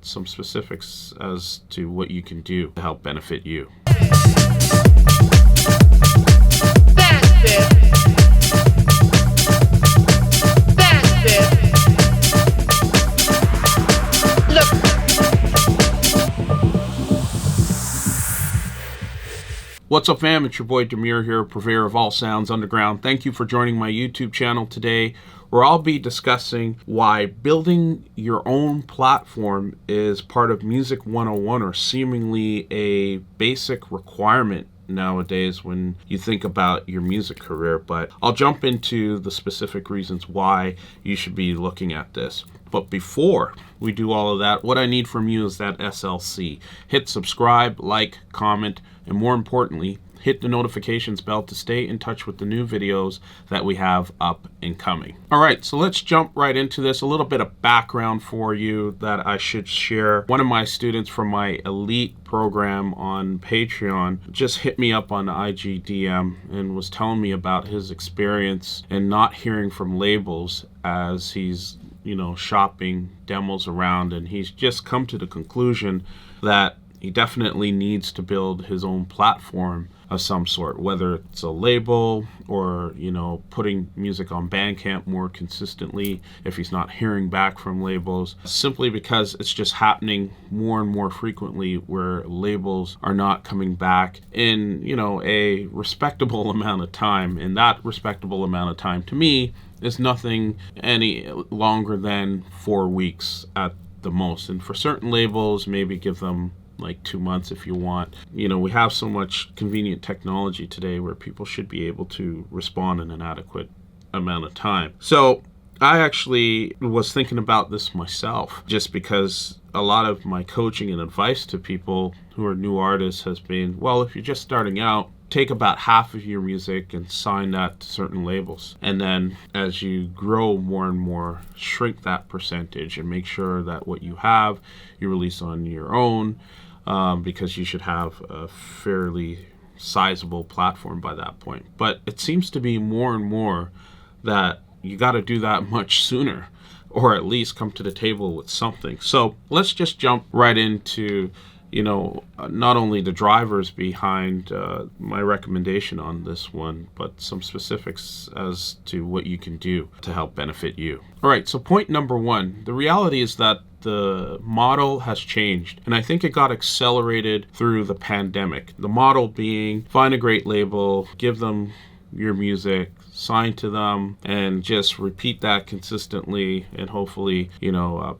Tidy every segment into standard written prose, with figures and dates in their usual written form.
some specifics as to what you can do to help benefit you. What's up, fam? It's your boy Demuir here, purveyor of all sounds underground. Thank you for joining my YouTube channel today, where I'll be discussing why building your own platform is part of Music 101, or seemingly a basic requirement nowadays when you think about your music career. But I'll jump into the specific reasons why you should be looking at this. But before we do all of that, what I need from you is that SLC. Hit subscribe, like, comment, and more importantly, hit the notifications bell to stay in touch with the new videos that we have up and coming. All right, so let's jump right into this. A little bit of background for you that I should share. One of my students from my elite program on Patreon just hit me up on IG DM and was telling me about his experience and not hearing from labels as he's shopping demos around, and he's just come to the conclusion that he definitely needs to build his own platform of some sort, whether it's a label or putting music on Bandcamp more consistently if he's not hearing back from labels, simply because it's just happening more and more frequently where labels are not coming back in a respectable amount of time. And that respectable amount of time to me is nothing any longer than 4 weeks at the most. And for certain labels, maybe give them like 2 months if you want. We have so much convenient technology today where people should be able to respond in an adequate amount of time. So I actually was thinking about this myself, just because a lot of my coaching and advice to people who are new artists has been, well, if you're just starting out, take about half of your music and sign that to certain labels. And then as you grow more and more, shrink that percentage and make sure that what you have, you release on your own, because you should have a fairly sizable platform by that point. But it seems to be more and more that you got to do that much sooner, or at least come to the table with something. So let's just jump right into not only the drivers behind my recommendation on this one, but some specifics as to what you can do to help benefit you. All right, so point number one, the reality is that the model has changed, and I think it got accelerated through the pandemic. The model being, find a great label, give them your music, sign to them, and just repeat that consistently, and hopefully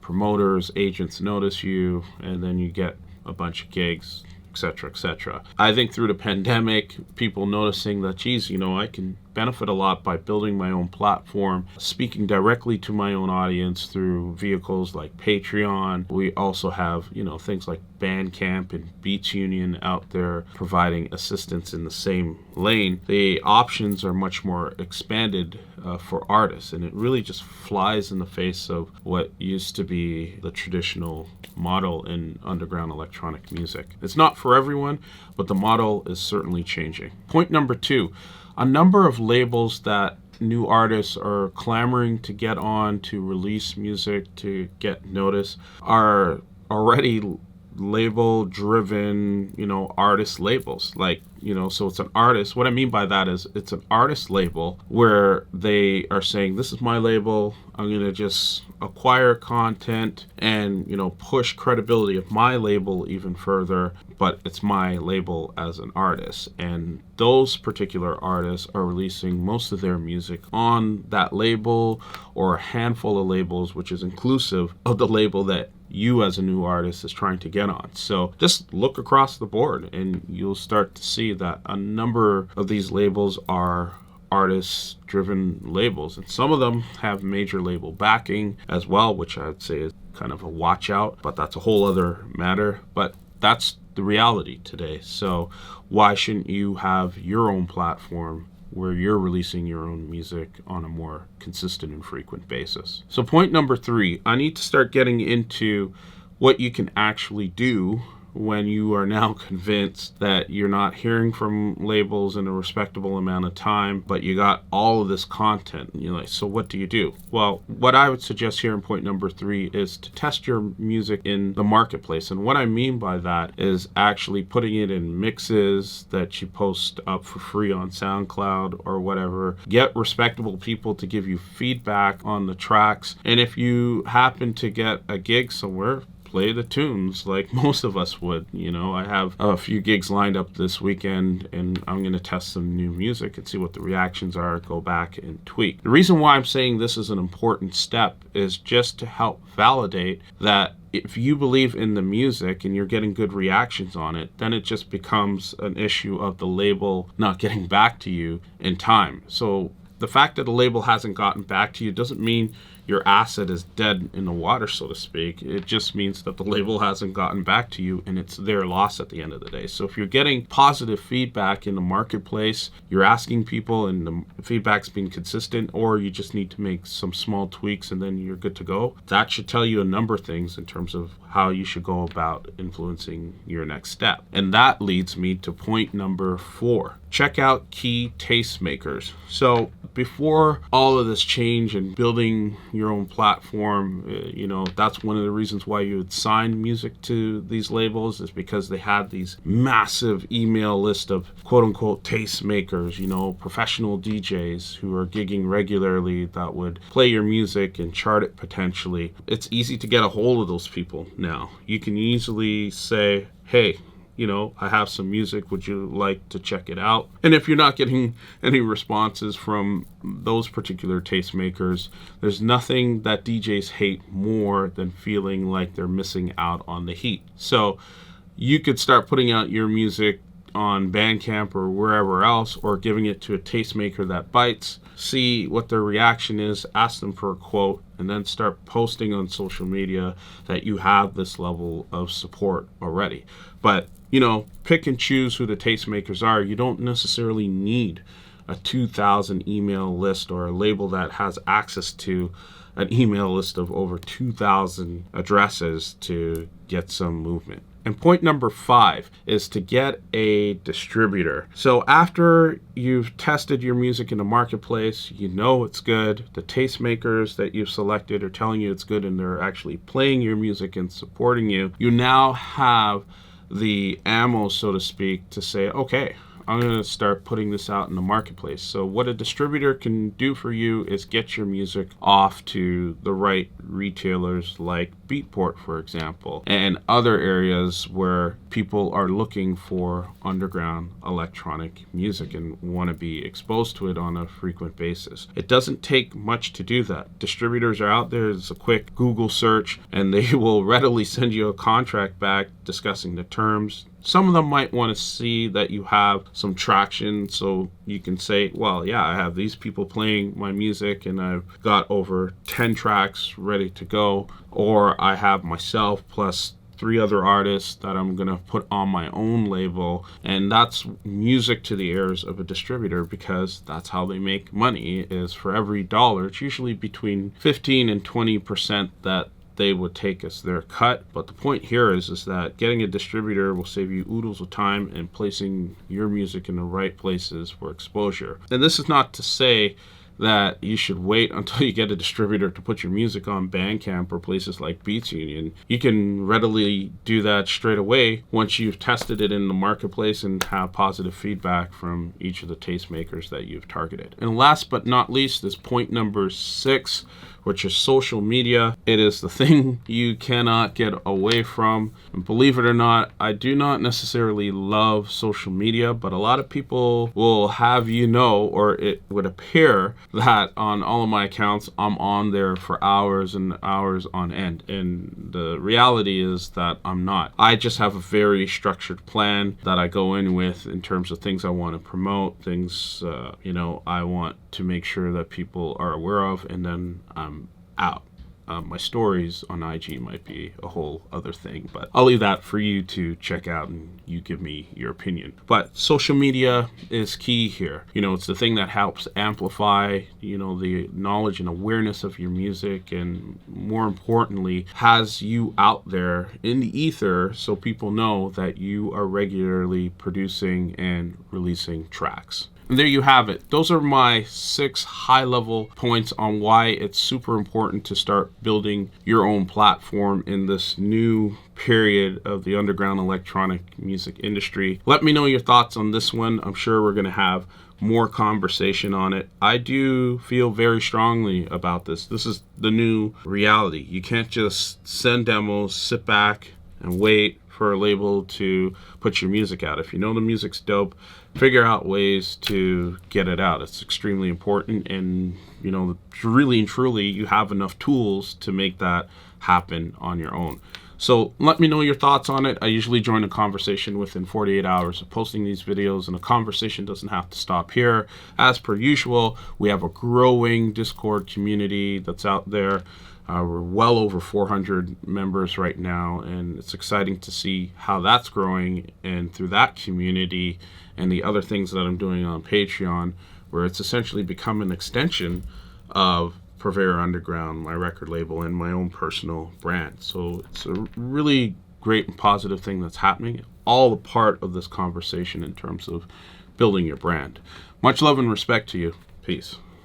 promoters, agents notice you, and then you get a bunch of gigs, etc., etc. I think through the pandemic, people noticing that, geez, I can benefit a lot by building my own platform, speaking directly to my own audience through vehicles like Patreon. We also have, things like Bandcamp and Beats Union out there providing assistance in the same lane. The options are much more expanded for artists, and it really just flies in the face of what used to be the traditional model in underground electronic music. It's not for everyone, but the model is certainly changing. Point number two, a number of labels that new artists are clamoring to get on, to release music, to get noticed, are already label driven, artist labels. So it's an artist. What I mean by that is it's an artist label where they are saying, this is my label, I'm going to just acquire content and, push credibility of my label even further, but it's my label as an artist. And those particular artists are releasing most of their music on that label, or a handful of labels, which is inclusive of the label that you as a new artist is trying to get on. So just look across the board and you'll start to see that a number of these labels are artist driven labels, and some of them have major label backing as well, which I'd say is kind of a watch out, but that's a whole other matter. But that's the reality today. So why shouldn't you have your own platform where you're releasing your own music on a more consistent and frequent basis? So point number three, I need to start getting into what you can actually do when you are now convinced that you're not hearing from labels in a respectable amount of time, but you got all of this content. And you're like, so what do you do? Well, what I would suggest here in point number 3 is to test your music in the marketplace. And what I mean by that is actually putting it in mixes that you post up for free on SoundCloud or whatever. Get respectable people to give you feedback on the tracks. And if you happen to get a gig somewhere, play the tunes like most of us would. I have a few gigs lined up this weekend, and I'm going to test some new music and see what the reactions are, go back and tweak. The reason why I'm saying this is an important step is just to help validate that if you believe in the music and you're getting good reactions on it, then it just becomes an issue of the label not getting back to you in time. So the fact that a label hasn't gotten back to you doesn't mean your asset is dead in the water, so to speak. It just means that the label hasn't gotten back to you, and it's their loss at the end of the day. So if you're getting positive feedback in the marketplace, you're asking people and the feedback's been consistent, or you just need to make some small tweaks and then you're good to go, that should tell you a number of things in terms of how you should go about influencing your next step. And that leads me to point number 4. Check out key tastemakers. So before all of this change and building your own platform, that's one of the reasons why you would sign music to these labels, is because they had these massive email list of quote unquote tastemakers, professional DJs who are gigging regularly that would play your music and chart it potentially. It's easy to get a hold of those people now. You can easily say, hey, I have some music, would you like to check it out? And if you're not getting any responses from those particular tastemakers, there's nothing that DJs hate more than feeling like they're missing out on the heat. So you could start putting out your music on Bandcamp or wherever else, or giving it to a tastemaker that bites, see what their reaction is, ask them for a quote, and then start posting on social media that you have this level of support already. But pick and choose who the tastemakers are. You don't necessarily need a 2,000 email list or a label that has access to an email list of over 2,000 addresses to get some movement. And point number 5 is to get a distributor. So after you've tested your music in the marketplace, it's good, the tastemakers that you've selected are telling you it's good, and they're actually playing your music and supporting you, you now have the ammo, so to speak, to say, okay, I'm going to start putting this out in the marketplace. So what a distributor can do for you is get your music off to the right retailers like Beatport, for example, and other areas where people are looking for underground electronic music and want to be exposed to it on a frequent basis. It doesn't take much to do that. Distributors are out there. It's a quick Google search, and they will readily send you a contract back discussing the terms. Some of them might want to see that you have some traction, so you can say, well, yeah, I have these people playing my music and I've got over 10 tracks ready to go, or I have myself plus 3 other artists that I'm going to put on my own label. And that's music to the ears of a distributor, because that's how they make money, is for every dollar, it's usually between 15 and 20% that they would take as their cut. But the point here is that getting a distributor will save you oodles of time and placing your music in the right places for exposure. And this is not to say that you should wait until you get a distributor to put your music on Bandcamp or places like Beats Union. You can readily do that straight away once you've tested it in the marketplace and have positive feedback from each of the tastemakers that you've targeted. And last but not least is point number 6, which is social media. It is the thing you cannot get away from. And believe it or not, I do not necessarily love social media, but a lot of people will have or it would appear that on all of my accounts, I'm on there for hours and hours on end. And the reality is that I'm not. I just have a very structured plan that I go in with in terms of things I want to promote, things, I want to make sure that people are aware of, and then I'm out. My stories on IG might be a whole other thing, but I'll leave that for you to check out and you give me your opinion. But social media is key here. It's the thing that helps amplify, the knowledge and awareness of your music, and more importantly, has you out there in the ether so people know that you are regularly producing and releasing tracks. And there you have it. Those are my 6 high-level points on why it's super important to start building your own platform in this new period of the underground electronic music industry. Let me know your thoughts on this one. I'm sure we're going to have more conversation on it. I do feel very strongly about this. This is the new reality. You can't just send demos, sit back, and wait for a label to put your music out. If you know the music's dope, figure out ways to get it out. It's extremely important, and really and truly you have enough tools to make that happen on your own. So let me know your thoughts on it. I usually join a conversation within 48 hours of posting these videos, and a conversation doesn't have to stop here. As per usual, we have a growing Discord community that's out there. We're well over 400 members right now, and it's exciting to see how that's growing. And through that community and the other things that I'm doing on Patreon, where it's essentially become an extension of Purveyor Underground, my record label, and my own personal brand. So it's a really great and positive thing that's happening, all a part of this conversation in terms of building your brand. Much love and respect to you. Peace.